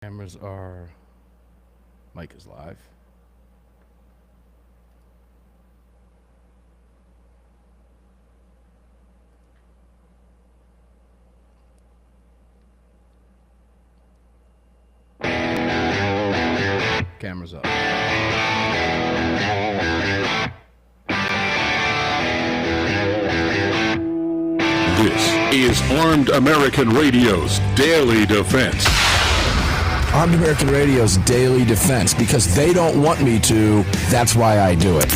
Cameras are. Mic is live. Cameras up. This is Armed American Radio's Daily Defense. Armed American Radio's Daily Defense, because they don't want me to, that's why I do it.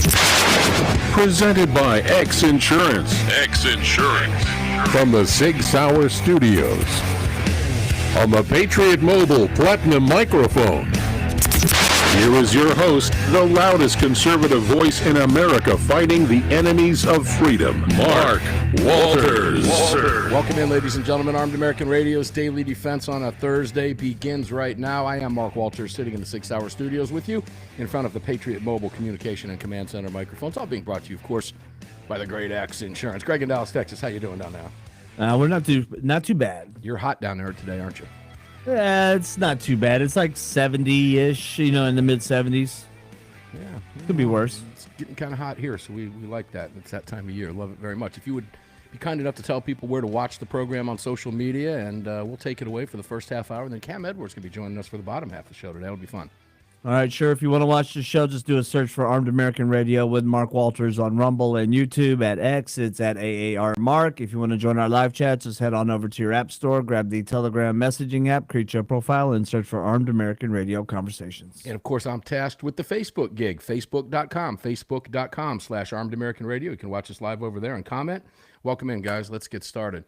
Presented by X Insurance. X Insurance. From the SIG Sauer Studios. On the Patriot Mobile Platinum Microphone. Here is your host, the loudest conservative voice in America fighting the enemies of freedom, Mark Walters. Welcome in, ladies and gentlemen. Armed American Radio's Daily Defense on a Thursday begins right now. I am Mark Walters, sitting in the 6 Hour Studios with you in front of the Patriot Mobile Communication and Command Center microphones, all being brought to you, of course, by the great X Insurance. Greg in Dallas, Texas, how you doing down there? We're not too bad. You're hot down there today, aren't you? Yeah, it's not too bad. It's like 70-ish, in the mid-70s. Yeah. Could be worse. It's getting kind of hot here, so we like that. It's that time of year. Love it very much. If you would be kind enough to tell people where to watch the program on social media, and we'll take it away for the first half hour. And then Cam Edwards can be joining us for the bottom half of the show today. That'll be fun. All right, sure. If you want to watch the show, just do a search for Armed American Radio with Mark Walters on Rumble and YouTube. At X, it's at AAR Mark. If you want to join our live chat, just head on over to your app store, grab the Telegram messaging app, create your profile, and search for Armed American Radio Conversations. And, of course, I'm tasked with the Facebook gig, facebook.com/Armed American Radio. You can watch us live over there and comment. Welcome in, guys. Let's get started.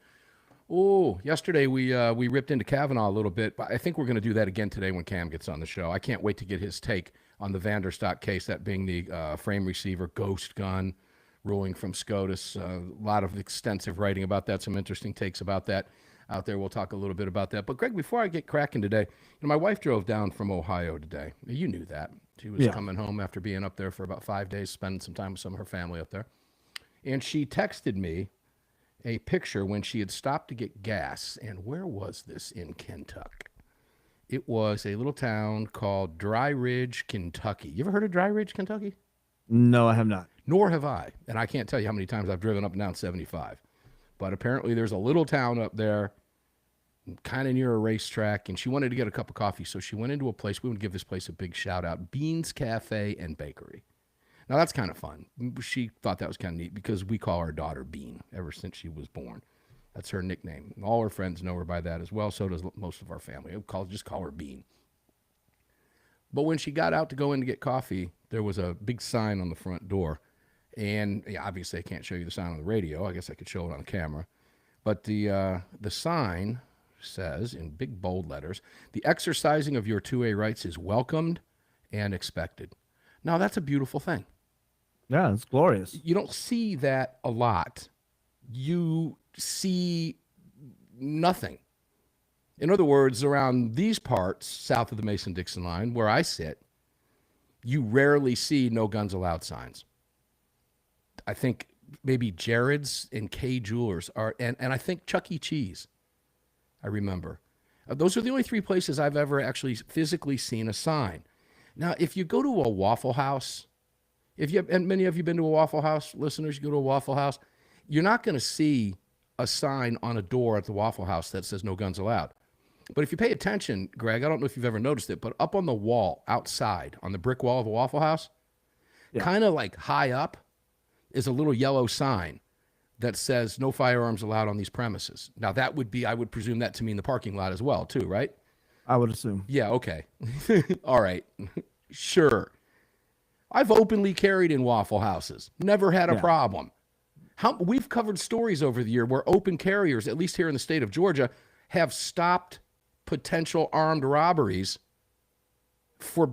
Oh, yesterday we ripped into Kavanaugh a little bit, but I think we're going to do that again today when Cam gets on the show. I can't wait to get his take on the Vanderstock case, that being the frame receiver ghost gun ruling from SCOTUS. A lot of extensive writing about that, some interesting takes about that out there. We'll talk a little bit about that. But, Greg, before I get cracking today, my wife drove down from Ohio today. You knew that. She was coming home after being up there for about 5 days, spending some time with some of her family up there. And she texted me a picture when she had stopped to get gas. And where was this in Kentucky? It was a little town called Dry Ridge, Kentucky. You ever heard of Dry Ridge, Kentucky? No, I have not. Nor have I. And I can't tell you how many times I've driven up and down 75. But apparently there's a little town up there kind of near a racetrack, and she wanted to get a cup of coffee, so she went into a place. We would give this place a big shout out, Beans Cafe and Bakery. Now, that's kind of fun. She thought that was kind of neat because we call our daughter Bean ever since she was born. That's her nickname. All her friends know her by that as well. So does most of our family. Just call her Bean. But when she got out to go in to get coffee, there was a big sign on the front door. And obviously, I can't show you the sign on the radio. I guess I could show it on camera. But the sign says, in big bold letters, "The exercising of your 2A rights is welcomed and expected." Now, that's a beautiful thing. Yeah, it's glorious. You don't see that a lot. You see nothing. In other words, around these parts, south of the Mason-Dixon line, where I sit, you rarely see no guns allowed signs. I think maybe Jared's and K Jewelers are, and I think Chuck E. Cheese, I remember. Those are the only three places I've ever actually physically seen a sign. Now, if you go to a Waffle House, and many of you been to a Waffle House, listeners, you go to a Waffle House, you're not going to see a sign on a door at the Waffle House that says no guns allowed. But if you pay attention, Greg, I don't know if you've ever noticed it, but up on the wall outside, on the brick wall of a Waffle House, kind of like high up, is a little yellow sign that says no firearms allowed on these premises. Now, that would be, I would presume that to mean the parking lot as well, too, right? I would assume. Yeah, okay. All right. Sure. I've openly carried in Waffle Houses. Never had a problem. We've covered stories over the year where open carriers, at least here in the state of Georgia, have stopped potential armed robberies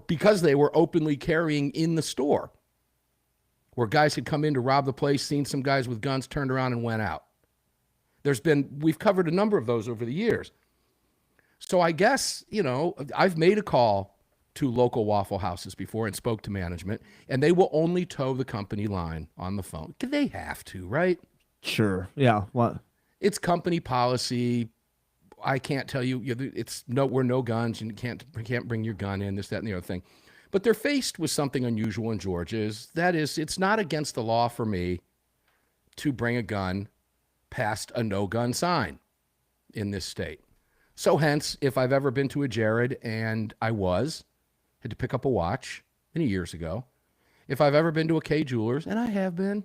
because they were openly carrying in the store, where guys had come in to rob the place, seen some guys with guns, turned around and went out. We've covered a number of those over the years. So I guess, I've made a call to local Waffle Houses before and spoke to management, and they will only toe the company line on the phone. They have to, right? Sure. Yeah. What? It's company policy. I can't tell you, we're no guns, and you can't bring your gun in, this, that, and the other thing. But they're faced with something unusual in Georgia. It's not against the law for me to bring a gun past a no-gun sign in this state. So hence, if I've ever been to a Jared, and I had to pick up a watch many years ago, if I've ever been to a K Jewelers, and I have been,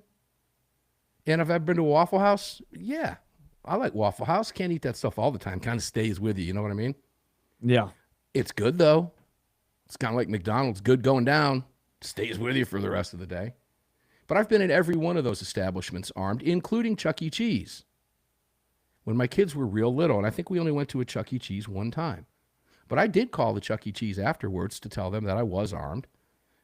and if I've been to a Waffle House, yeah, I like Waffle House. Can't eat that stuff all the time. Kind of stays with you. You know what I mean? Yeah. It's good, though. It's kind of like McDonald's. Good going down. Stays with you for the rest of the day. But I've been in every one of those establishments armed, including Chuck E. Cheese. When my kids were real little, and I think we only went to a Chuck E. Cheese one time. But I did call the Chuck E. Cheese afterwards to tell them that I was armed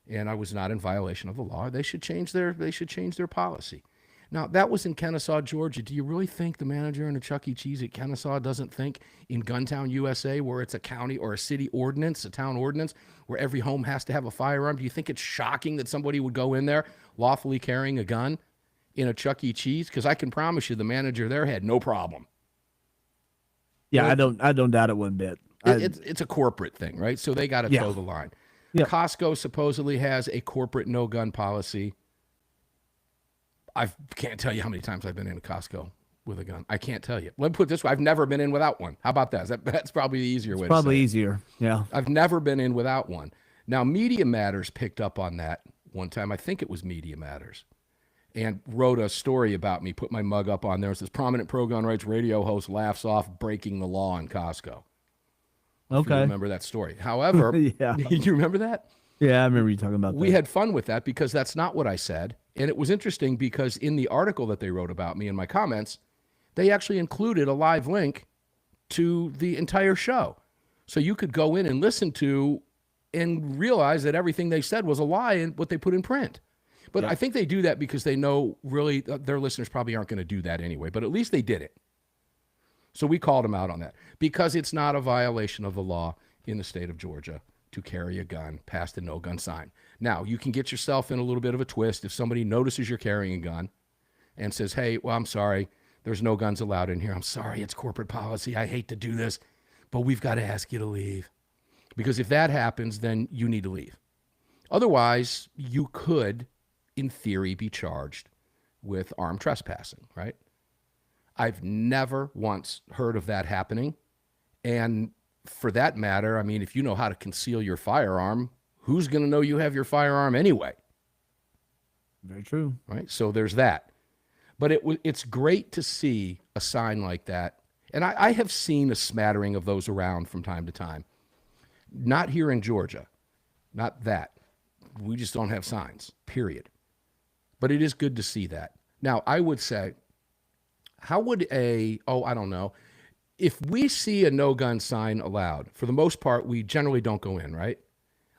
and I was not in violation of the law. They should change their policy. Now, that was in Kennesaw, Georgia. Do you really think the manager in a Chuck E. Cheese at Kennesaw doesn't think in Guntown, USA, where it's a county or a city ordinance, a town ordinance, where every home has to have a firearm? Do you think it's shocking that somebody would go in there lawfully carrying a gun in a Chuck E. Cheese? Because I can promise you the manager there had no problem. Yeah, I don't doubt it one bit. It's a corporate thing, right? So they got to toe the line. Yeah. Costco supposedly has a corporate no-gun policy. I can't tell you how many times I've been in a Costco with a gun. I can't tell you. Let me put it this way. I've never been in without one. How about that? That's probably the easier way to say it. Probably easier, yeah. I've never been in without one. Now, Media Matters picked up on that one time. I think it was Media Matters. And wrote a story about me, put my mug up on there. It says, prominent pro-gun rights radio host laughs off breaking the law in Costco. Okay. If you remember that story. However, yeah. You remember that? Yeah, I remember you talking about that. We had fun with that because that's not what I said. And it was interesting because in the article that they wrote about me in my comments, they actually included a live link to the entire show. So you could go in and listen to and realize that everything they said was a lie in what they put in print. But I think they do that because they know really their listeners probably aren't going to do that anyway. But at least they did it. So we called them out on that because it's not a violation of the law in the state of Georgia to carry a gun past a no-gun sign. Now, you can get yourself in a little bit of a twist if somebody notices you're carrying a gun and says, hey, well, I'm sorry, there's no guns allowed in here. I'm sorry, it's corporate policy. I hate to do this, but we've got to ask you to leave. Because if that happens, then you need to leave. Otherwise, you could, in theory, be charged with armed trespassing, right? I've never once heard of that happening. And for that matter, I mean, if you know how to conceal your firearm, who's going to know you have your firearm anyway? Very true. Right? So there's that. But it's great to see a sign like that. And I have seen a smattering of those around from time to time. Not here in Georgia. Not that. We just don't have signs, period. But it is good to see that. Now, I would say, how would I don't know. If we see a no-gun sign allowed, for the most part, we generally don't go in, right?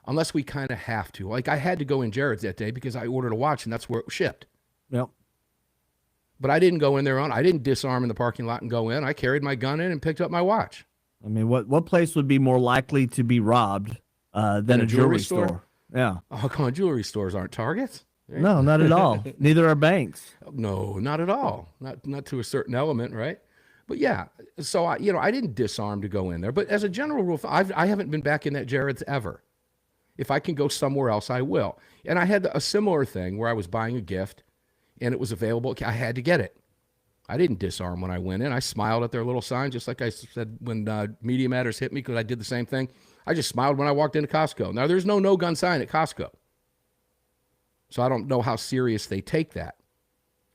Unless we kind of have to. Like, I had to go in Jared's that day because I ordered a watch, and that's where it was shipped. Yep. But I didn't go in there I didn't disarm in the parking lot and go in. I carried my gun in and picked up my watch. I mean, what place would be more likely to be robbed than a jewelry store? Yeah. Oh, come on. Jewelry stores aren't targets. No, not at all. Neither are banks. No, not at all. Not to a certain element, right? But yeah, so I didn't disarm to go in there. But as a general rule, I haven't been back in that Jared's ever. If I can go somewhere else, I will. And I had a similar thing where I was buying a gift, and it was available. I had to get it. I didn't disarm when I went in. I smiled at their little sign, just like I said when Media Matters hit me because I did the same thing. I just smiled when I walked into Costco. Now, there's no gun sign at Costco. So I don't know how serious they take that.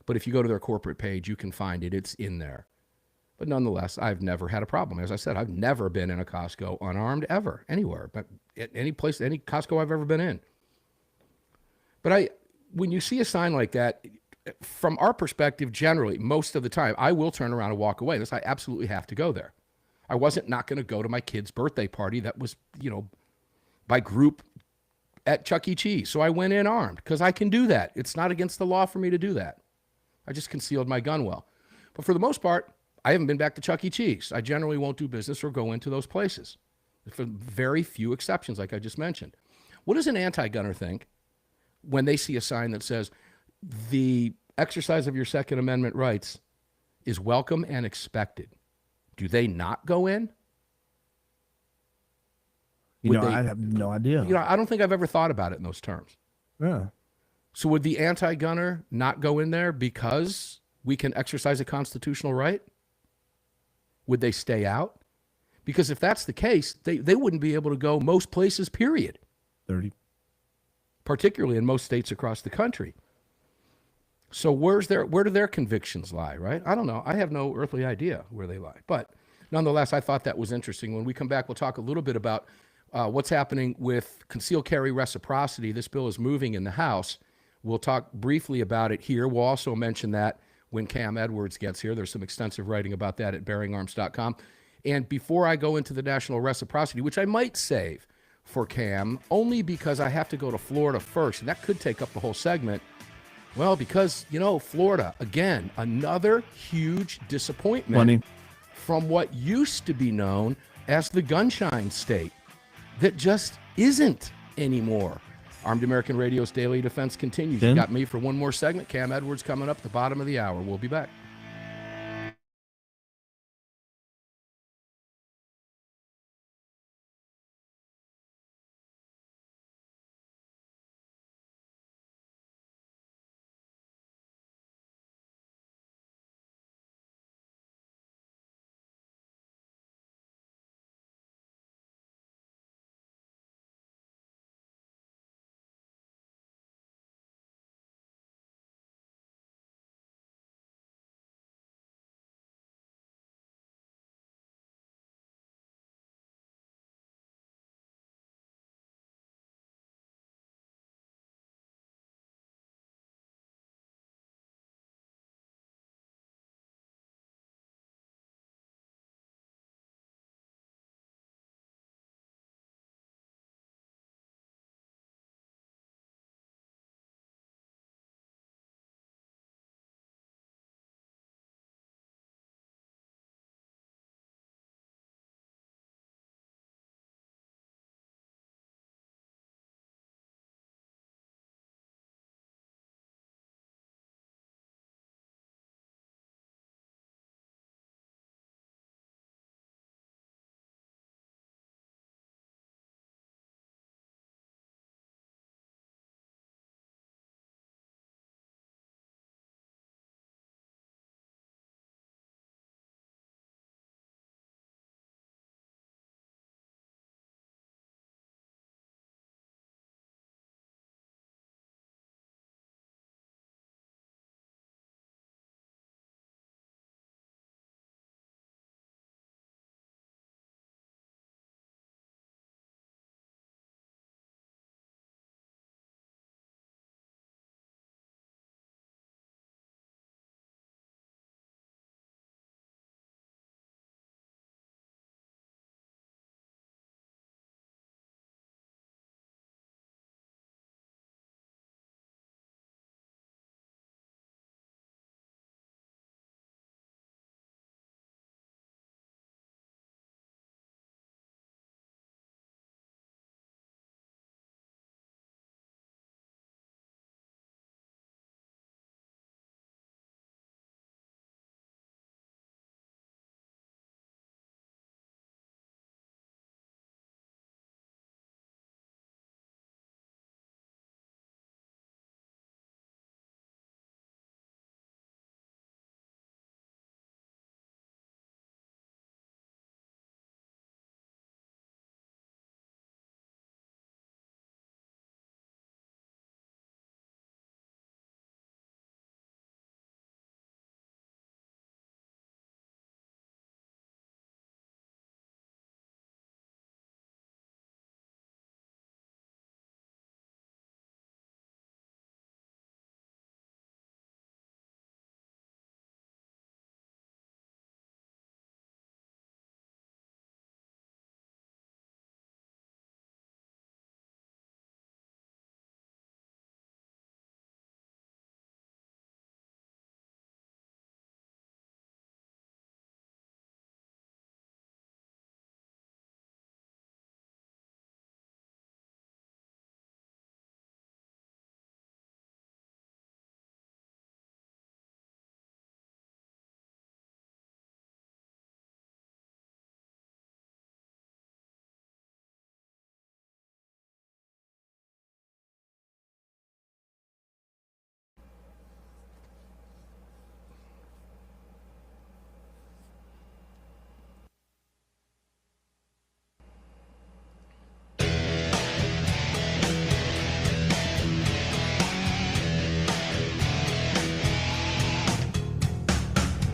But if you go to their corporate page, you can find it. It's in there. But nonetheless, I've never had a problem. As I said, I've never been in a Costco unarmed ever, anywhere. But at any place, any Costco I've ever been in. But when you see a sign like that, from our perspective, generally, most of the time, I will turn around and walk away unless I absolutely have to go there. I wasn't not going to go to my kid's birthday party that was, by group at Chuck E. Cheese. So I went in armed because I can do that. It's not against the law for me to do that. I just concealed my gun well. But for the most part, I haven't been back to Chuck E. Cheese. I generally won't do business or go into those places. For very few exceptions, like I just mentioned. What does an anti-gunner think when they see a sign that says, the exercise of your Second Amendment rights is welcome and expected? Do they not go in? I have no idea. I don't think I've ever thought about it in those terms. Yeah. So would the anti-gunner not go in there because we can exercise a constitutional right? Would they stay out? Because if that's the case, they wouldn't be able to go most places, period. 30. Particularly in most states across the country. So where do their convictions lie, right? I don't know. I have no earthly idea where they lie. But nonetheless, I thought that was interesting. When we come back, we'll talk a little bit about what's happening with concealed carry reciprocity. This bill is moving in the House. We'll talk briefly about it here. We'll also mention that when Cam Edwards gets here. There's some extensive writing about that at bearingarms.com. And before I go into the national reciprocity, which I might save for Cam, only because I have to go to Florida first, and that could take up the whole segment. Well, because, Florida, again, another huge disappointment from what used to be known as the gunshine state that just isn't anymore. Armed American Radio's Daily Defense continues. You got me for one more segment. Cam Edwards coming up at the bottom of the hour. We'll be back.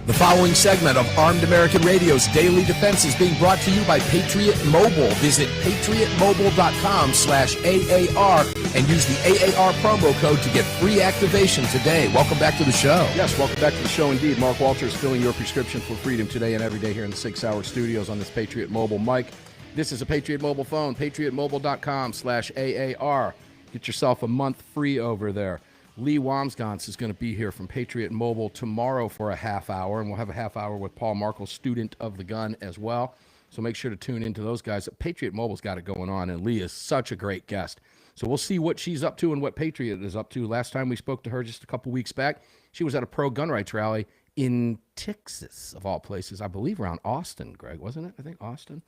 The following segment of Armed American Radio's Daily Defense is being brought to you by Patriot Mobile. Visit patriotmobile.com/AAR and use the AAR promo code to get free activation today. Welcome back to the show. Yes, welcome back to the show indeed. Mark Walters filling your prescription for freedom today and every day here in the SIG SAUER studios on this Patriot Mobile mic. This is a Patriot Mobile phone, patriotmobile.com/AAR. Get yourself a month free over there. Lee Wamsgans is going to be here from Patriot Mobile tomorrow for a half hour, and we'll have a half hour with Paul Markle, student of the gun, as well. So make sure to tune into those guys. Patriot Mobile's got it going on, and Lee is such a great guest. So we'll see what she's up to and what Patriot is up to. Last time we spoke to her just a couple weeks back, she was at a pro-gun rights rally in Texas, of all places. I believe around Austin, Greg, wasn't it? I think Austin.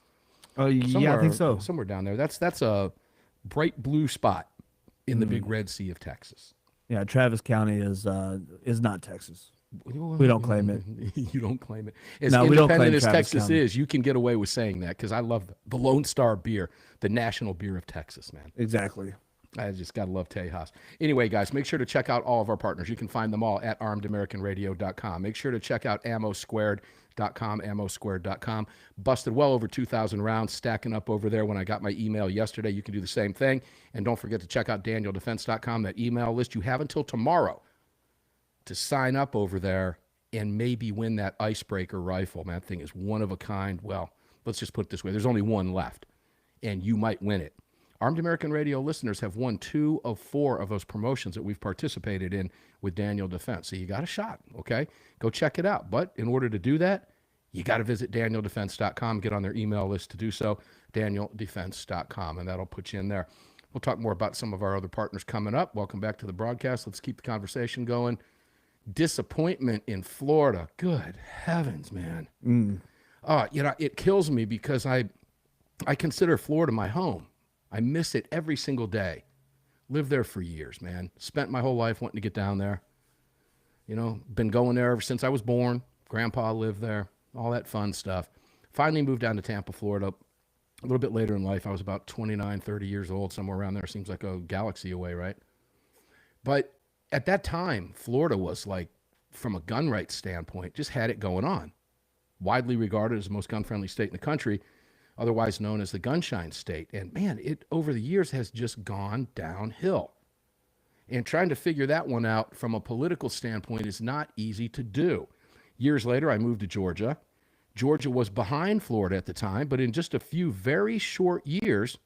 Oh, yeah, I think so. Somewhere down there. That's a bright blue spot in the big red sea of Texas. Yeah, Travis County is not Texas. We don't claim it. You don't claim it. As No, we don't independent claim as Travis Texas County. is, you can get away with saying that because I love the Lone Star beer, the national beer of Texas, man. Exactly. I just got to love Tejas. Anyway, guys, make sure to check out all of our partners. You can find them all at armedamericanradio.com. Make sure to check out ammosquared.com, ammosquared.com. Busted well over 2,000 rounds stacking up over there when I got my email yesterday. You can do the same thing. And don't forget to check out danieldefense.com, that email list. You have until tomorrow to sign up over there and maybe win that icebreaker rifle. Man, that thing is one of a kind. Well, let's just put it this way. There's only one left, and you might win it. Armed American Radio listeners have won 2 of 4 of those promotions that we've participated in with Daniel Defense. So you got a shot, okay? Go check it out. But in order to do that, you got to visit danieldefense.com, get on their email list to do so, danieldefense.com, and that'll put you in there. We'll talk more about some of our other partners coming up. Welcome back to the broadcast. Let's keep the conversation going. Disappointment in Florida. Good heavens, man. It kills me because I consider Florida my home. I miss it every single day. Lived there for years, man. Spent my whole life wanting to get down there. You know, been going there ever since I was born. Grandpa lived there, all that fun stuff. Finally moved down to Tampa, Florida. A little bit later in life. I was about 29, 30 years old, somewhere around there. Seems like a galaxy away, right? But at that time, Florida was like, from a gun rights standpoint, just had it going on. Widely regarded as the most gun-friendly state in the country, otherwise known as the gunshine state. And man, it over the years has just gone downhill. And trying to figure that one out from a political standpoint is not easy to do. Years later, I moved to Georgia. Georgia was behind Florida at the time, but in just a few very short years,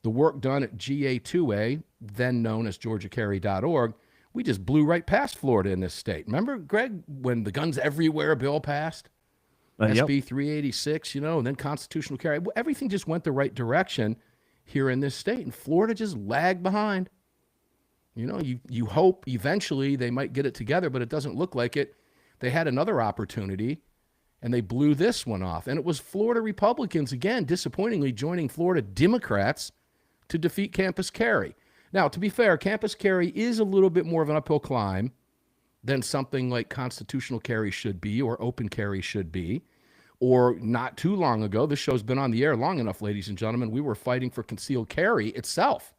the work done at GA2A, then known as GeorgiaCarry.org, we just blew right past Florida in this state. Remember, Greg, when the Guns Everywhere bill passed? SB 386, and then constitutional carry. Everything just went the right direction here in this state, and Florida just lagged behind. You hope eventually they might get it together, but it doesn't look like it. They had another opportunity, and they blew this one off. And it was Florida Republicans, again, disappointingly joining Florida Democrats to defeat campus carry. Now, to be fair, campus carry is a little bit more of an uphill climb than something like constitutional carry should be or open carry should be. Or not too long ago, this show's been on the air long enough, ladies and gentlemen, we were fighting for concealed carry itself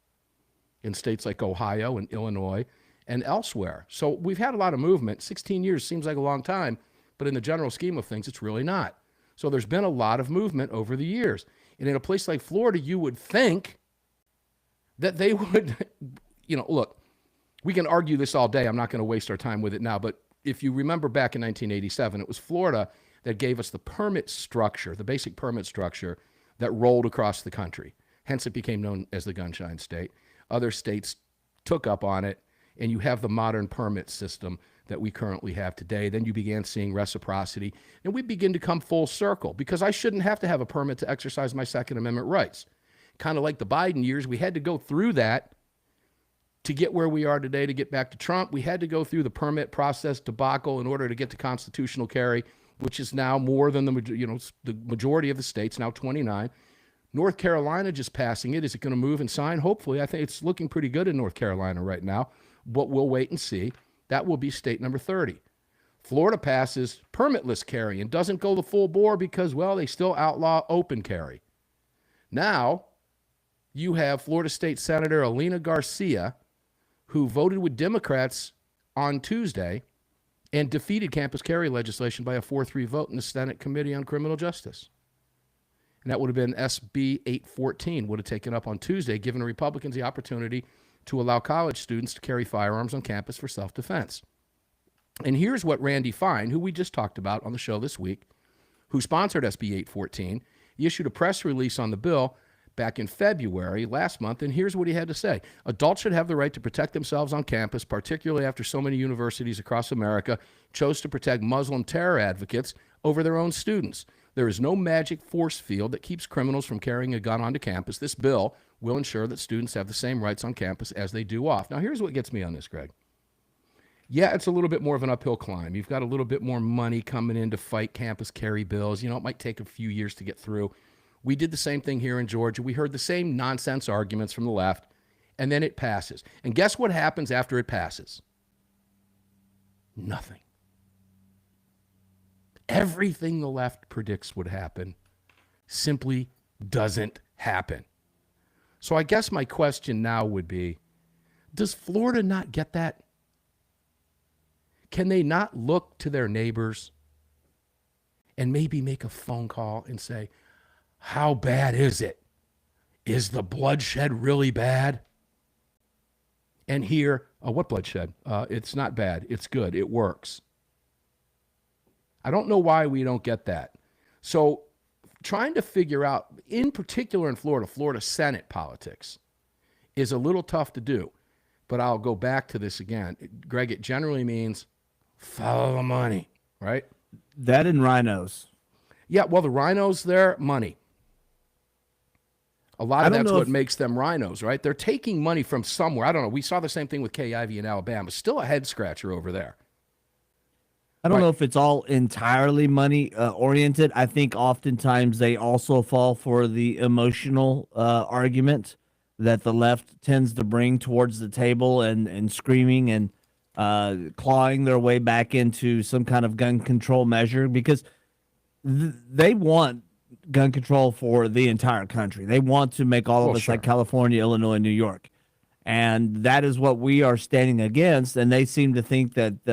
in states like Ohio and Illinois and elsewhere. So we've had a lot of movement. 16 years seems like a long time, but in the general scheme of things, it's really not. So there's been a lot of movement over the years. And in a place like Florida, you would think that they would, look, we can argue this all day. I'm not going to waste our time with it now. But if you remember back in 1987, it was Florida that gave us the permit structure, the basic permit structure that rolled across the country. Hence, it became known as the Gunshine State. Other states took up on it, and you have the modern permit system that we currently have today. Then you began seeing reciprocity, and we begin to come full circle because I shouldn't have to have a permit to exercise my Second Amendment rights. Kind of like the Biden years, we had to go through that to get where we are today, to get back to Trump. We had to go through the permit process debacle in order to get to constitutional carry, which is now more than the majority of the states, now 29. North Carolina just passing it. Is it going to move and sign? Hopefully. I think it's looking pretty good in North Carolina right now, but we'll wait and see. That will be state number 30. Florida passes permitless carry and doesn't go the full bore because, well, they still outlaw open carry. Now, you have Florida State Senator Alina Garcia, who voted with Democrats on Tuesday and defeated campus carry legislation by a 4-3 vote in the Senate Committee on Criminal Justice. And that would have been SB 814, would have taken up on Tuesday, giving Republicans the opportunity to allow college students to carry firearms on campus for self-defense. And here's what Randy Fine, who we just talked about on the show this week, who sponsored SB 814, he issued a press release on the bill back in February last month, and here's what he had to say. Adults should have the right to protect themselves on campus, particularly after so many universities across America chose to protect Muslim terror advocates over their own students. There is no magic force field that keeps criminals from carrying a gun onto campus. This bill will ensure that students have the same rights on campus as they do off. Now, here's what gets me on this, Greg. Yeah, it's a little bit more of an uphill climb. You've got a little bit more money coming in to fight campus carry bills. You know, it might take a few years to get through. We did the same thing here in Georgia. We heard the same nonsense arguments from the left, and then it passes. And guess what happens after it passes? Nothing. Everything the left predicts would happen simply doesn't happen. So I guess my question now would be, does Florida not get that? Can they not look to their neighbors and maybe make a phone call and say, how bad is it? Is the bloodshed really bad? And here, what bloodshed? It's not bad. It's good. It works. I don't know why we don't get that. So trying to figure out, in particular in Florida, Florida Senate politics is a little tough to do. But I'll go back to this again. Greg, it generally means follow the money, right? That and rhinos. Yeah, well, the rhinos, they're money. A lot of that's what makes them rhinos, right? They're taking money from somewhere. I don't know. We saw the same thing with Kay Ivey in Alabama. Still a head scratcher over there. I don't know if it's all entirely money oriented. I think oftentimes they also fall for the emotional argument that the left tends to bring towards the table and screaming and clawing their way back into some kind of gun control measure because they want gun control for the entire country. They want to make all of us like California, Illinois, New York. And that is what we are standing against. And they seem to think that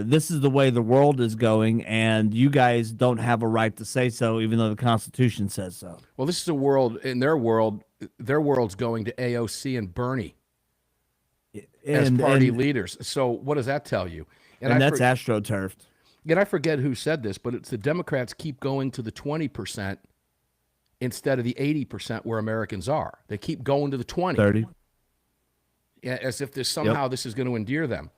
this is the way the world is going, and you guys don't have a right to say so, even though the Constitution says so. Well, this is a world, in their world's going to AOC and Bernie as party leaders. So what does that tell you? And that's astroturfed. And I forget who said this, but it's the Democrats keep going to the 20% instead of the 80% where Americans are. They keep going to the 20. 30. As if this somehow this is going to endear them.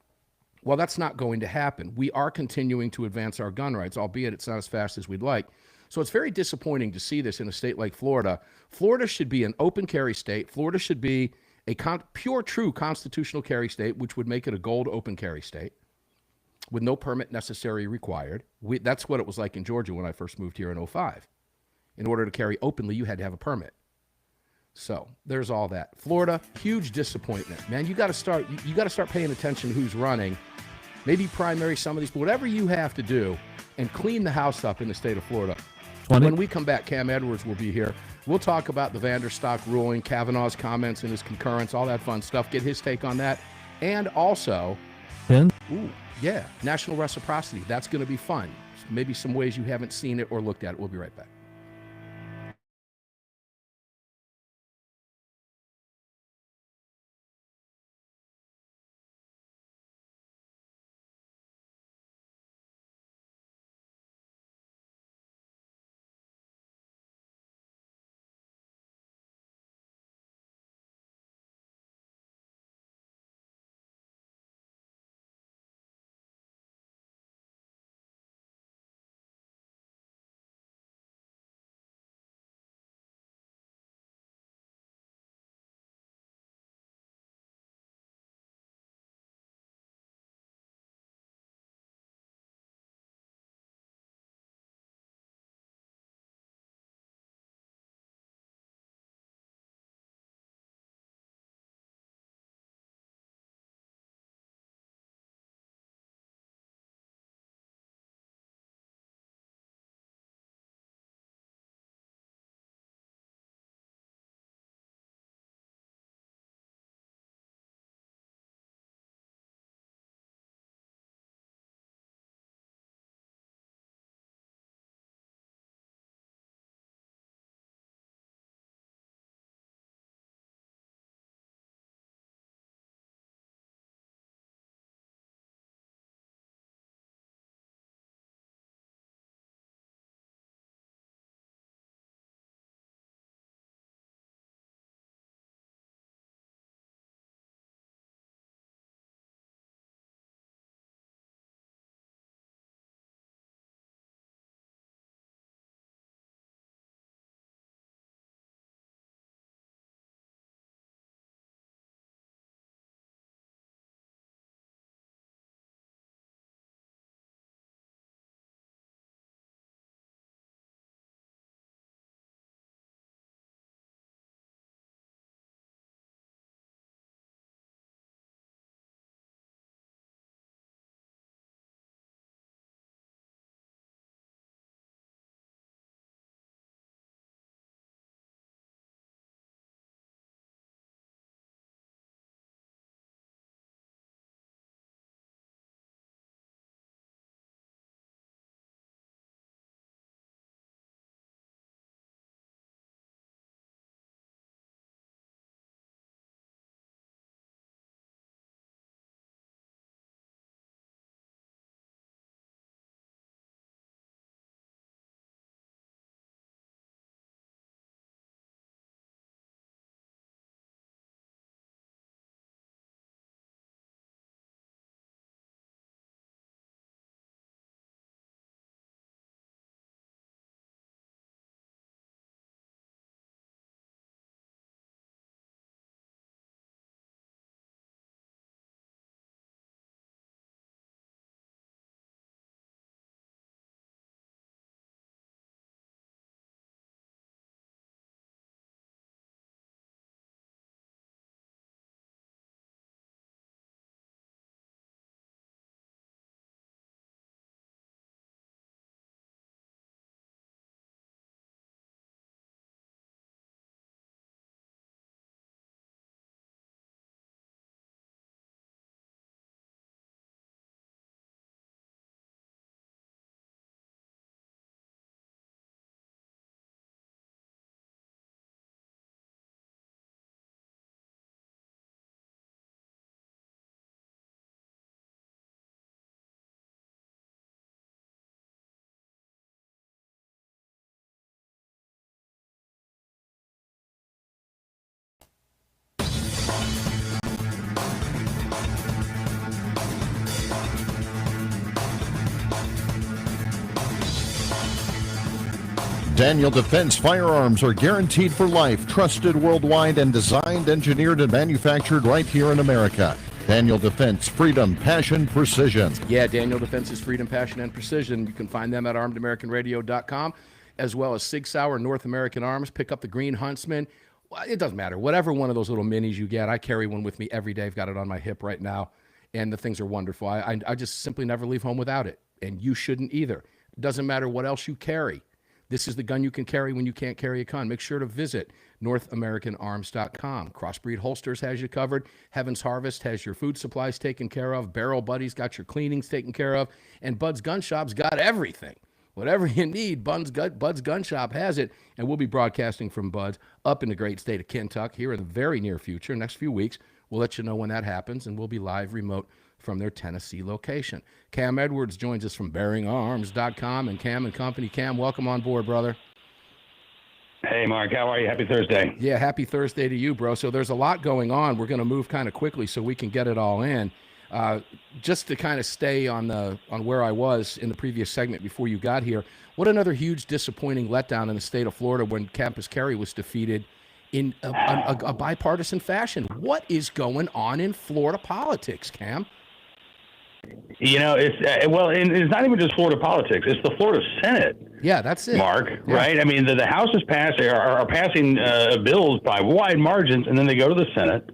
Well, that's not going to happen. We are continuing to advance our gun rights, albeit it's not as fast as we'd like. So it's very disappointing to see this in a state like Florida. Florida should be an open carry state. Florida should be a pure, true constitutional carry state, which would make it a gold open carry state with no permit necessary required. That's what it was like in Georgia when I first moved here in 2005. In order to carry openly, you had to have a permit. So there's all that. Florida, huge disappointment, man. You got to start paying attention to who's running. Maybe primary some of these, but whatever you have to do, and clean the house up in the state of Florida. When we come back, Cam Edwards will be here. We'll talk about the Vanderstock ruling, Kavanaugh's comments and his concurrence, all that fun stuff. Get his take on that, and also, national reciprocity. That's going to be fun. Maybe some ways you haven't seen it or looked at it. We'll be right back. Daniel Defense firearms are guaranteed for life, trusted worldwide, and designed, engineered, and manufactured right here in America. Daniel Defense, freedom, passion, precision. Yeah, Daniel Defense is freedom, passion, and precision. You can find them at armedamericanradio.com, as well as SIG Sauer, North American Arms. Pick up the Green Huntsman. Well, it doesn't matter. Whatever one of those little minis you get, I carry one with me every day. I've got it on my hip right now, and the things are wonderful. I just simply never leave home without it, and you shouldn't either. It doesn't matter what else you carry. This is the gun you can carry when you can't carry a gun. Make sure to visit NorthAmericanArms.com. Crossbreed Holsters has you covered. Heaven's Harvest has your food supplies taken care of. Barrel Buddies got your cleanings taken care of. And Bud's Gun Shop's got everything. Whatever you need, Bud's Gun Shop has it. And we'll be broadcasting from Bud's up in the great state of Kentucky here in the very near future. Next few weeks, we'll let you know when that happens, and we'll be live remote from their Tennessee location. Cam Edwards joins us from BearingArms.com and Cam and Company. Cam, welcome on board, brother. Hey, Mark. How are you? Happy Thursday. Yeah, happy Thursday to you, bro. So there's a lot going on. We're going to move kind of quickly so we can get it all in. Just to kind of stay on where I was in the previous segment before you got here, what another huge disappointing letdown in the state of Florida when Campus Carry was defeated in a bipartisan fashion. What is going on in Florida politics, Cam? You know, it's not even just Florida politics. It's the Florida Senate. Yeah, that's it. Mark, yeah. Right? I mean, the House is are passing bills by wide margins, and then they go to the Senate.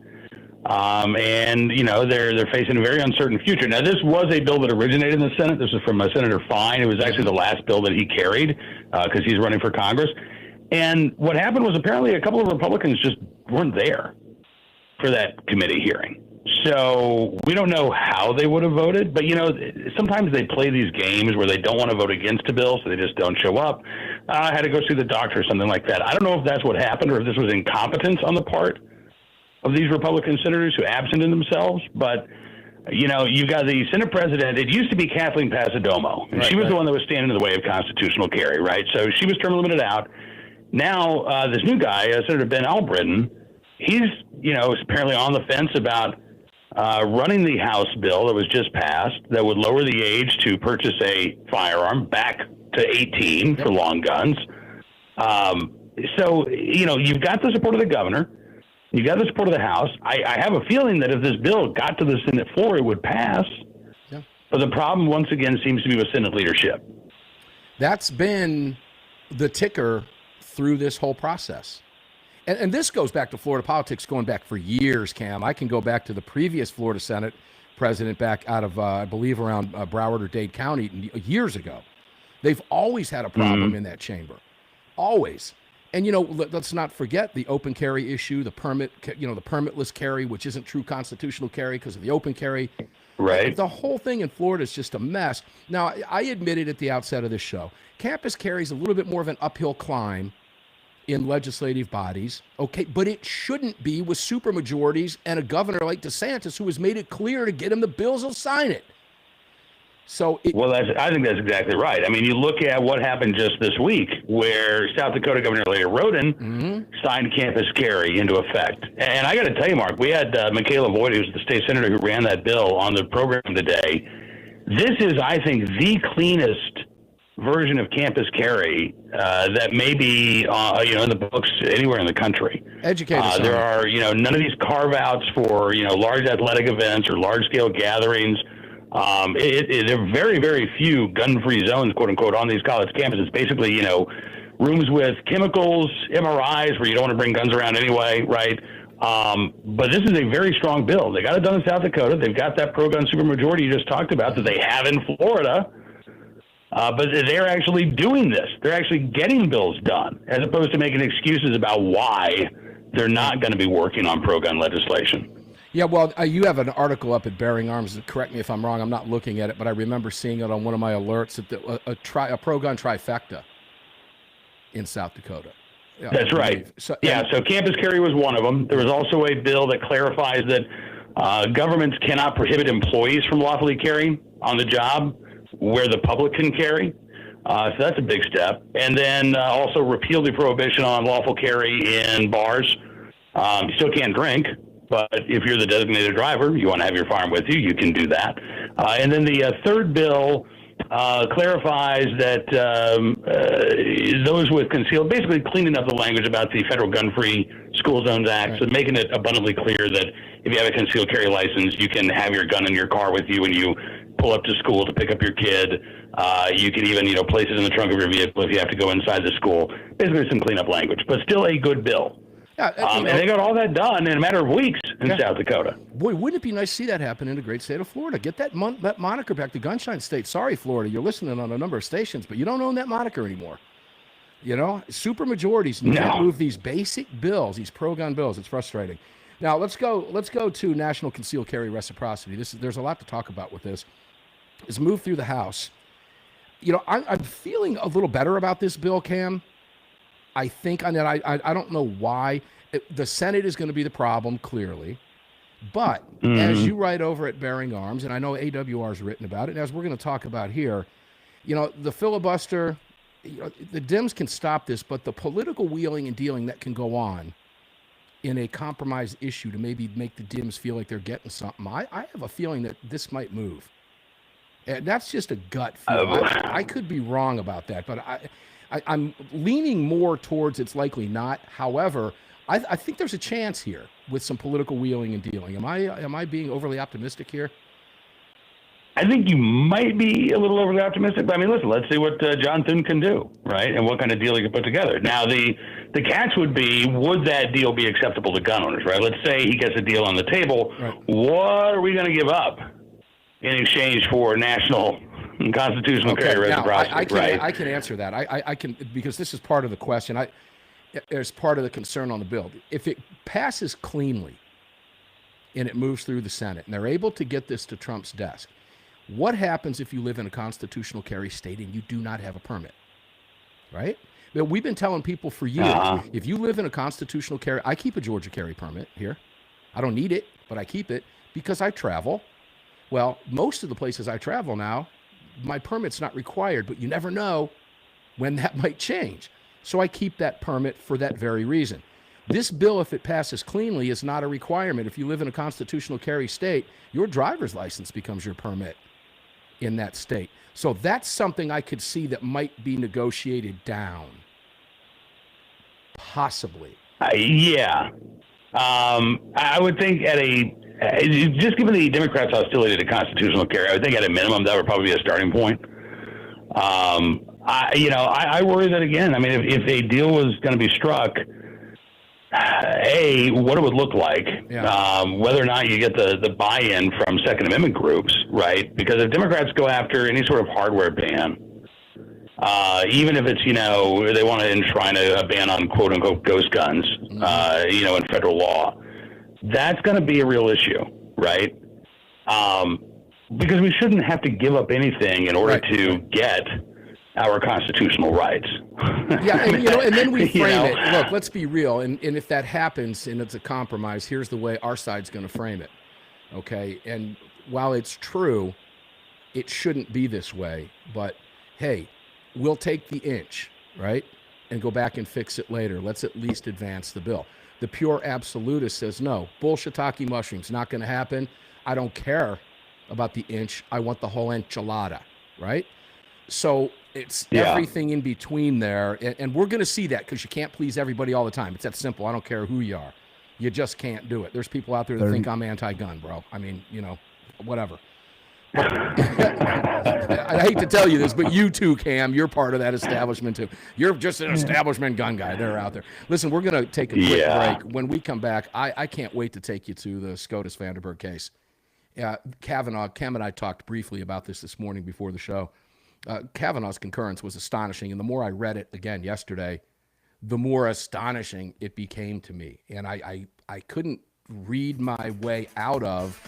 And, you know, they're facing a very uncertain future. Now, this was a bill that originated in the Senate. This was from Senator Fine. It was actually the last bill that he carried because he's running for Congress. And what happened was apparently a couple of Republicans just weren't there for that committee hearing. So we don't know how they would have voted, but, you know, sometimes they play these games where they don't want to vote against a bill, so they just don't show up. I had to go see the doctor or something like that. I don't know if that's what happened or if this was incompetence on the part of these Republican senators who absented themselves. But, you know, you've got the Senate president. It used to be Kathleen Passidomo, and she was the one that was standing in the way of constitutional carry, right? So she was term limited out. Now, this new guy, Senator Ben Albritton, he's, you know, apparently on the fence about running the House bill that was just passed that would lower the age to purchase a firearm back to 18 for long guns. So, you know, you've got the support of the governor. You've got the support of the House. I have a feeling that if this bill got to the Senate floor, it would pass. Yeah. But the problem, once again, seems to be with Senate leadership. That's been the ticker through this whole process. And this goes back to Florida politics going back for years, Cam. I can go back to the previous Florida Senate president back out of, I believe, around Broward or Dade County years ago. They've always had a problem in that chamber. Always. And, you know, let's not forget the open carry issue, the permitless carry, which isn't true constitutional carry because of the open carry. Right. The whole thing in Florida is just a mess. Now, I admitted at the outset of this show, campus carry is a little bit more of an uphill climb in legislative bodies, okay, but it shouldn't be with supermajorities and a governor like DeSantis who has made it clear to get him the bills, he'll sign it. So, I think that's exactly right. I mean, you look at what happened just this week, where South Dakota Governor Larry Roden signed campus carry into effect. And I got to tell you, Mark, we had Michaela Boyd, who's the state senator who ran that bill, on the program today. This is, I think, the cleanest version of campus carry that may be in the books anywhere in the country. Educate us. There are none of these carve-outs for large athletic events or large-scale gatherings. There are very, very few gun-free zones, quote unquote, on these college campuses. Basically, rooms with chemicals, MRIs, where you don't want to bring guns around anyway, right? But this is a very strong bill. They got it done in South Dakota. They've got that pro-gun supermajority you just talked about that they have in Florida. But they're actually doing this. They're actually getting bills done, as opposed to making excuses about why they're not going to be working on pro-gun legislation. Yeah, well, you have an article up at Bearing Arms. Correct me if I'm wrong. I'm not looking at it, but I remember seeing it on one of my alerts that a pro-gun trifecta in South Dakota. Yeah, that's right. So campus carry was one of them. There was also a bill that clarifies that governments cannot prohibit employees from lawfully carrying on the job where the public can carry. So that's a big step. And then also repeal the prohibition on lawful carry in bars. You still can't drink, but if you're the designated driver, you want to have your firearm with you, you can do that. And then the third bill clarifies that those with concealed, basically cleaning up the language about the Federal Gun-Free School Zones Act, so making it abundantly clear that if you have a concealed carry license, you can have your gun in your car with you when you pull up to school to pick up your kid. You can even, place it in the trunk of your vehicle if you have to go inside the school. Basically, some cleanup language, but still a good bill. Yeah, and they got all that done in a matter of weeks in South Dakota. Boy, wouldn't it be nice to see that happen in the great state of Florida? Get that moniker back to Gunshine State. Sorry, Florida, you're listening on a number of stations, but you don't own that moniker anymore. Super majorities can't move these basic bills, these pro-gun bills. It's frustrating. Now let's go to national concealed carry reciprocity. There's a lot to talk about with this. It's moved through the House. I'm feeling a little better about this bill, Cam. I think, I don't know why. The Senate is going to be the problem, clearly. But as you write over at Bearing Arms, and I know AWR has written about it, and as we're going to talk about here, the filibuster, the Dems can stop this, but the political wheeling and dealing that can go on in a compromise issue to maybe make the Dems feel like they're getting something, I have a feeling that this might move. And that's just a gut feeling. I could be wrong about that, but I'm leaning more towards it's likely not. However, I think there's a chance here with some political wheeling and dealing. Am I being overly optimistic here? I think you might be a little overly optimistic, but listen, let's see what John Thune can do, right? And what kind of deal he can put together. Now, the catch would be, would that deal be acceptable to gun owners, right? Let's say he gets a deal on the table. Right. What are we going to give up in exchange for national and constitutional carry reciprocity? I can answer that. I can, because this is part of the question. There's part of the concern on the bill. If it passes cleanly and it moves through the Senate and they're able to get this to Trump's desk, what happens if you live in a constitutional carry state and you do not have a permit, right? But we've been telling people for years, if you live in a constitutional carry, I keep a Georgia carry permit here. I don't need it, but I keep it because I travel. Well, most of the places I travel now, my permit's not required, but you never know when that might change. So I keep that permit for that very reason. This bill, if it passes cleanly, is not a requirement. If you live in a constitutional carry state, your driver's license becomes your permit in that state. So that's something I could see that might be negotiated down. Possibly. I would think just given the Democrats' hostility to constitutional carry, I would think at a minimum that would probably be a starting point. I worry that, again, if a deal was going to be struck, what it would look like, whether or not you get the buy-in from Second Amendment groups, right? Because if Democrats go after any sort of hardware ban, even if it's, they want to enshrine a ban on quote-unquote ghost guns, in federal law, that's going to be a real issue, right? Because we shouldn't have to give up anything in order to get our constitutional rights. And then we frame it. Look, let's be real. And if that happens and it's a compromise, here's the way our side's going to frame it. Okay. And while it's true, it shouldn't be this way. But hey, we'll take the inch, right? And go back and fix it later. Let's at least advance the bill. The pure absolutist says, no, bullshitaki mushrooms, not going to happen. I don't care about the inch. I want the whole enchilada, right? So it's everything in between there. And we're going to see that because you can't please everybody all the time. It's that simple. I don't care who you are. You just can't do it. There's people out there that think I'm anti-gun, bro. Whatever. I hate to tell you this, but you too, Cam, you're part of that establishment too. You're just an establishment gun guy. They're out there. Listen, we're going to take a quick break. When we come back, I can't wait to take you to the SCOTUS Vanderburg case. Cam and I talked briefly about this morning before the show. Kavanaugh's concurrence was astonishing, and the more I read it again yesterday, the more astonishing it became to me. And I couldn't read my way out of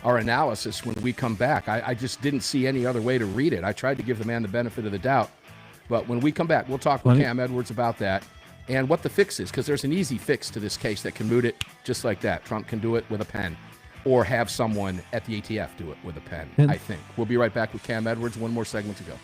our analysis when we come back. I just didn't see any other way to read it. I tried to give the man the benefit of the doubt. But when we come back, we'll talk with Cam Edwards about that and what the fix is, because there's an easy fix to this case that can moot it just like that. Trump can do it with a pen, or have someone at the ATF do it with a pen, I think. We'll be right back with Cam Edwards. One more segment to go.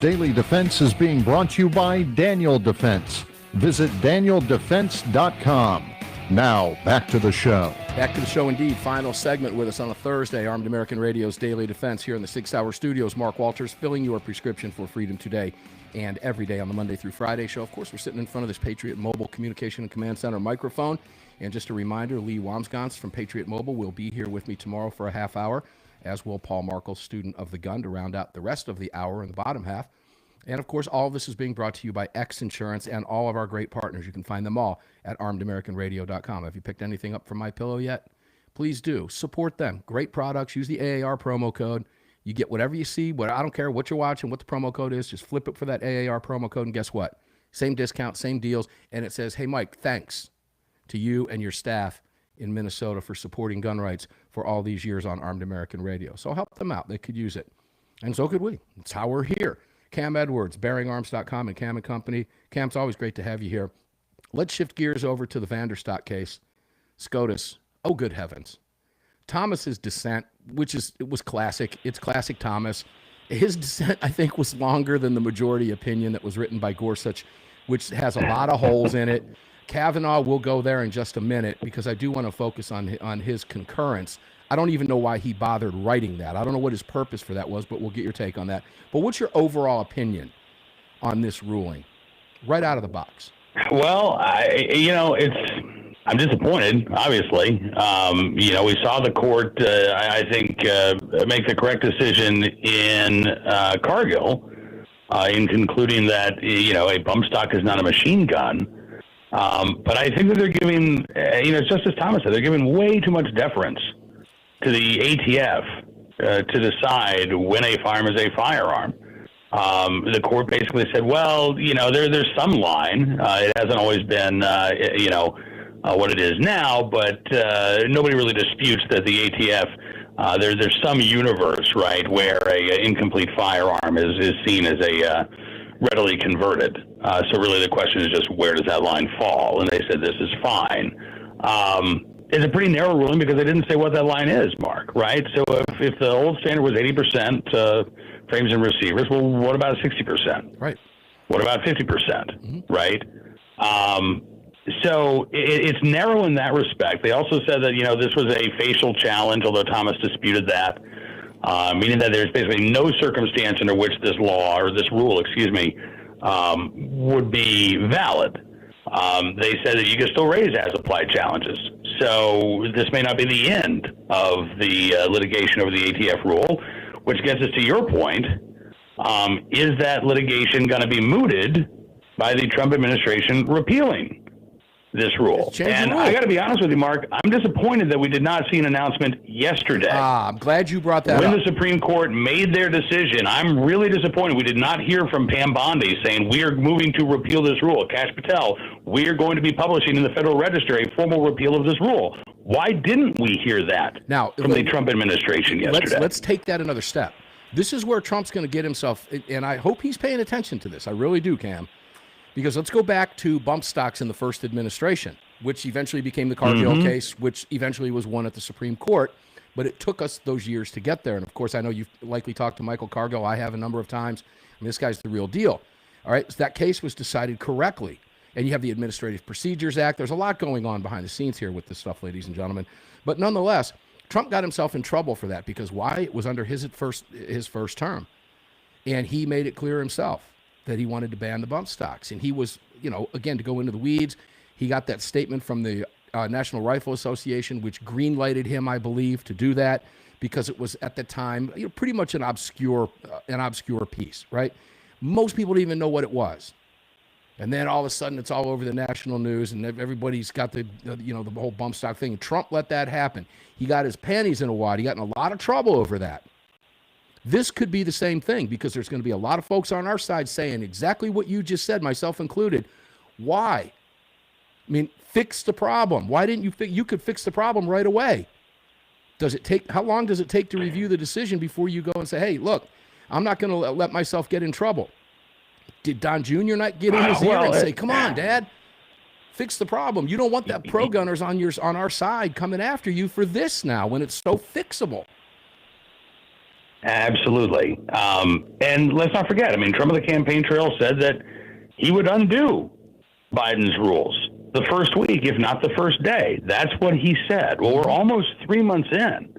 Daily Defense is being brought to you by Daniel Defense. Visit DanielDefense.com. Now, back to the show. Back to the show indeed. Final segment with us on a Thursday. Armed American Radio's Daily Defense here in the 6 Hour Studios. Mark Walters filling your prescription for freedom today and every day on the Monday through Friday show. Of course, we're sitting in front of this Patriot Mobile Communication and Command Center microphone. And just a reminder, Lee Wamsgans from Patriot Mobile will be here with me tomorrow for a half hour, as will Paul Markle, student of the gun, to round out the rest of the hour in the bottom half. And, of course, all of this is being brought to you by X Insurance and all of our great partners. You can find them all at armedamericanradio.com. Have you picked anything up from MyPillow yet? Please do. Support them. Great products. Use the AAR promo code. You get whatever you see. I don't care what you're watching, what the promo code is. Just flip it for that AAR promo code, and guess what? Same discount, same deals. And it says, hey, Mike, thanks to you and your staff in Minnesota for supporting gun rights for all these years on Armed American Radio. So help them out. They could use it. And so could we. That's how we're here. Cam Edwards, BearingArms.com, and Cam & Company. Cam, it's always great to have you here. Let's shift gears over to the Vanderstock case. SCOTUS, oh, good heavens. Thomas's dissent, it was classic. It's classic Thomas. His dissent, I think, was longer than the majority opinion that was written by Gorsuch, which has a lot of holes in it. Kavanaugh, will go there in just a minute because I do want to focus on his concurrence. I don't even know why he bothered writing that. I don't know what his purpose for that was, but we'll get your take on that. But what's your overall opinion on this ruling, right out of the box? Well, I'm disappointed, obviously. We saw the court, I think, make the correct decision in Cargill in concluding that, a bump stock is not a machine gun. But I think that they're giving, Justice Thomas said, they're giving way too much deference to the ATF to decide when a firearm is a firearm. The court basically said, well, there's some line. It hasn't always been, what it is now, but nobody really disputes that the ATF, there's some universe, right, where a incomplete firearm is seen as a readily converted. So really the question is just where does that line fall? And they said this is fine. It's a pretty narrow ruling because they didn't say what that line is, Mark, right? So if the old standard was 80% frames and receivers, well, what about 60%? Right. What about 50%, right? So it's narrow in that respect. They also said that, this was a facial challenge, although Thomas disputed that, meaning that there's basically no circumstance under which this law, or this rule, would be valid. They said that you can still raise as-applied challenges. So this may not be the end of the litigation over the ATF rule, which gets us to your point. Is that litigation going to be mooted by the Trump administration repealing this rule? And I got to be honest with you, Mark, I'm disappointed that we did not see an announcement yesterday. I'm glad you brought that up. When the Supreme Court made their decision, I'm really disappointed. We did not hear from Pam Bondi saying, we are moving to repeal this rule. Kash Patel, we are going to be publishing in the Federal Register a formal repeal of this rule. Why didn't we hear that from the Trump administration yesterday? Let's take that another step. This is where Trump's going to get himself, and I hope he's paying attention to this. I really do, Cam. Because let's go back to bump stocks in the first administration, which eventually became the Cargill case, which eventually was won at the Supreme Court. But it took us those years to get there. And, of course, I know you've likely talked to Michael Cargill. I have a number of times. I mean, this guy's the real deal. All right, so that case was decided correctly. And you have the Administrative Procedures Act. There's a lot going on behind the scenes here with this stuff, ladies and gentlemen. But nonetheless, Trump got himself in trouble for that because why? It was under his first term. And he made it clear himself that he wanted to ban the bump stocks. And he was, again, to go into the weeds, he got that statement from the National Rifle Association, which green-lighted him, I believe, to do that because it was at the time pretty much an obscure piece, right? Most people didn't even know what it was. And then all of a sudden it's all over the national news and everybody's got the whole bump stock thing. Trump let that happen. He got his panties in a wad. He got in a lot of trouble over that. This could be the same thing because there's going to be a lot of folks on our side saying exactly what you just said, myself included. Why? I mean, fix the problem. Why didn't you you could fix the problem right away? How long does it take to review the decision before you go and say, hey, look, I'm not going to let myself get in trouble? Did Don Jr. not get in his ear and say, come on, Dad, fix the problem? You don't want that pro-gunners on our side coming after you for this now when it's so fixable. Absolutely. And let's not forget, I mean, Trump on the campaign trail said that he would undo Biden's rules the first week, if not the first day. That's what he said. Well, we're almost 3 months in,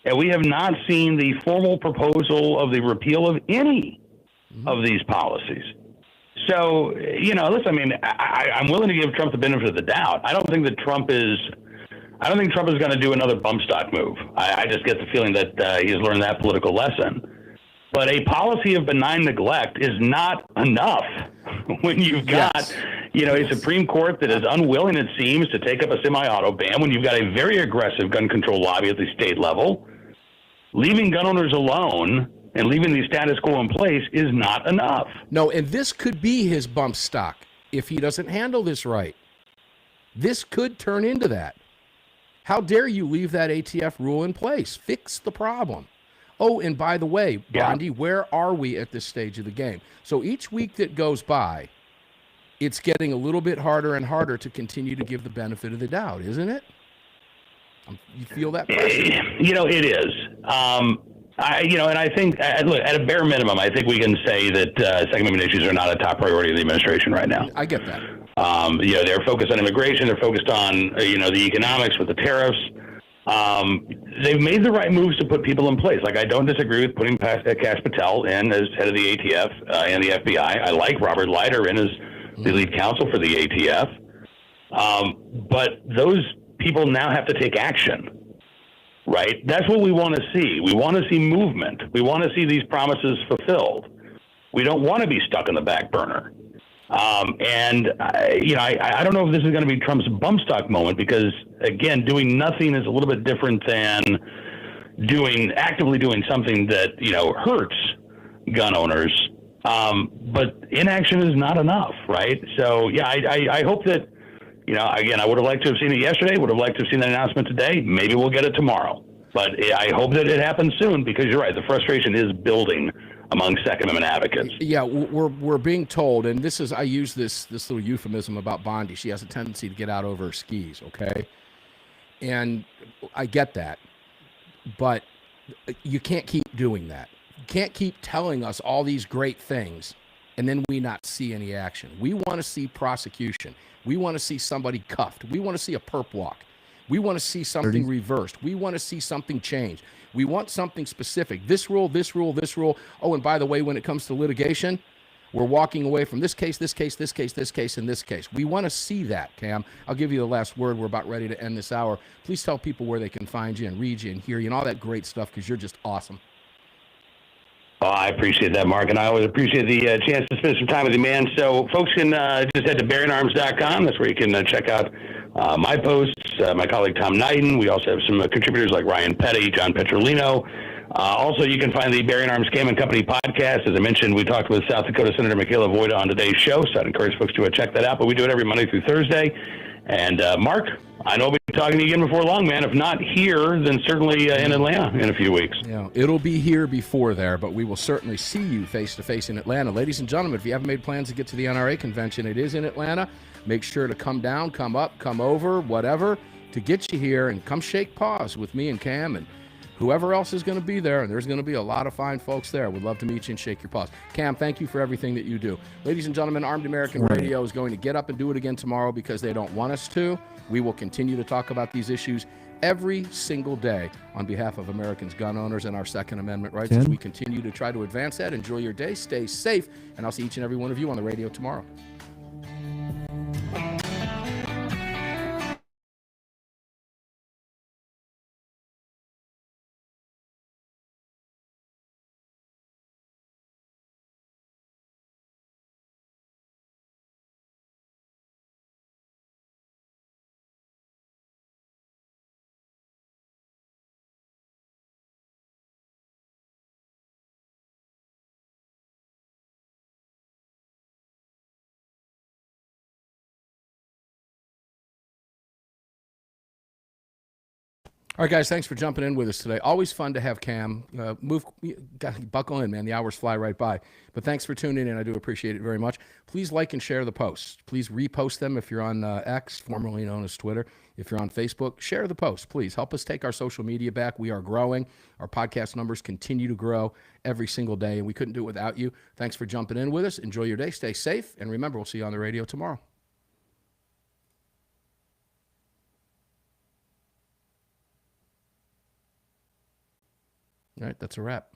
and we have not seen the formal proposal of the repeal of any of these policies. So, listen, I mean, I'm willing to give Trump the benefit of the doubt. I don't think Trump is going to do another bump stock move. I just get the feeling that he's learned that political lesson. But a policy of benign neglect is not enough when you've got, a Supreme Court that is unwilling, it seems, to take up a semi-auto ban, when you've got a very aggressive gun control lobby at the state level. Leaving gun owners alone and leaving the status quo in place is not enough. No, and this could be his bump stock if he doesn't handle this right. This could turn into that. How dare you leave that ATF rule in place? Fix the problem. Oh, and by the way, Bondi, where are we at this stage of the game? So each week that goes by, it's getting a little bit harder and harder to continue to give the benefit of the doubt, isn't it? You feel that pressure? It is. And I think, look, at a bare minimum, I think we can say that Second Amendment issues are not a top priority of the administration right now. I get that. They're focused on immigration. They're focused on, the economics with the tariffs. They've made the right moves to put people in place. Like, I don't disagree with putting Kash Patel in as head of the ATF and the FBI. I like Robert Leiter in as the lead counsel for the ATF. But those people now have to take action, right? That's what we want to see. We want to see movement. We want to see these promises fulfilled. We don't want to be stuck in the back burner. I don't know if this is going to be Trump's bump stock moment, because, again, doing nothing is a little bit different than actively doing something that, hurts gun owners. But inaction is not enough, right? So, I hope that, again, I would have liked to have seen it yesterday, would have liked to have seen that announcement today. Maybe we'll get it tomorrow. But I hope that it happens soon, because you're right, the frustration is building among Second Amendment advocates. Yeah, we're being told, and I use this little euphemism about Bondi. She has a tendency to get out over her skis, okay? And I get that, but you can't keep doing that. You can't keep telling us all these great things and then we not see any action. We want to see prosecution. We want to see somebody cuffed. We want to see a perp walk. We want to see something reversed. We want to see something changed. We want something specific. This rule, this rule, this rule. Oh, and by the way, when it comes to litigation, we're walking away from this case, this case, this case, this case, and this case. We want to see that, Cam. I'll give you the last word. We're about ready to end this hour. Please tell people where they can find you and read you and hear you and all that great stuff, because you're just awesome. Oh, I appreciate that, Mark, and I always appreciate the chance to spend some time with you, man. So folks can just head to BarronArms.com. That's where you can check out my posts, my colleague Tom Knighton. We also have some contributors like Ryan Petty, John Petrolino. Also, you can find the Barron Arms Cam and Company podcast. As I mentioned, we talked with South Dakota Senator Michaela Voida on today's show, so I'd encourage folks to check that out. But we do it every Monday through Thursday. And Mark, I know we'll be talking to you again before long, man. If not here, then certainly in Atlanta in a few weeks. Yeah, it'll be here before there, but we will certainly see you face-to-face in Atlanta. Ladies and gentlemen, if you haven't made plans to get to the NRA convention, it is in Atlanta. Make sure to come down, come up, come over, whatever, to get you here, and come shake paws with me and Cam and whoever else is going to be there, and there's going to be a lot of fine folks there. We'd love to meet you and shake your paws. Cam, thank you for everything that you do. Ladies and gentlemen, Armed American Radio is going to get up and do it again tomorrow because they don't want us to. We will continue to talk about these issues every single day on behalf of Americans, gun owners, and our Second Amendment rights as we continue to try to advance that. Enjoy your day. Stay safe, and I'll see each and every one of you on the radio tomorrow. All right, guys, thanks for jumping in with us today. Always fun to have Cam. Buckle in, man. The hours fly right by. But thanks for tuning in. I do appreciate it very much. Please like and share the posts. Please repost them if you're on X, formerly known as Twitter. If you're on Facebook, share the post. Please help us take our social media back. We are growing. Our podcast numbers continue to grow every single day, and we couldn't do it without you. Thanks for jumping in with us. Enjoy your day. Stay safe. And remember, we'll see you on the radio tomorrow. All right, that's a wrap.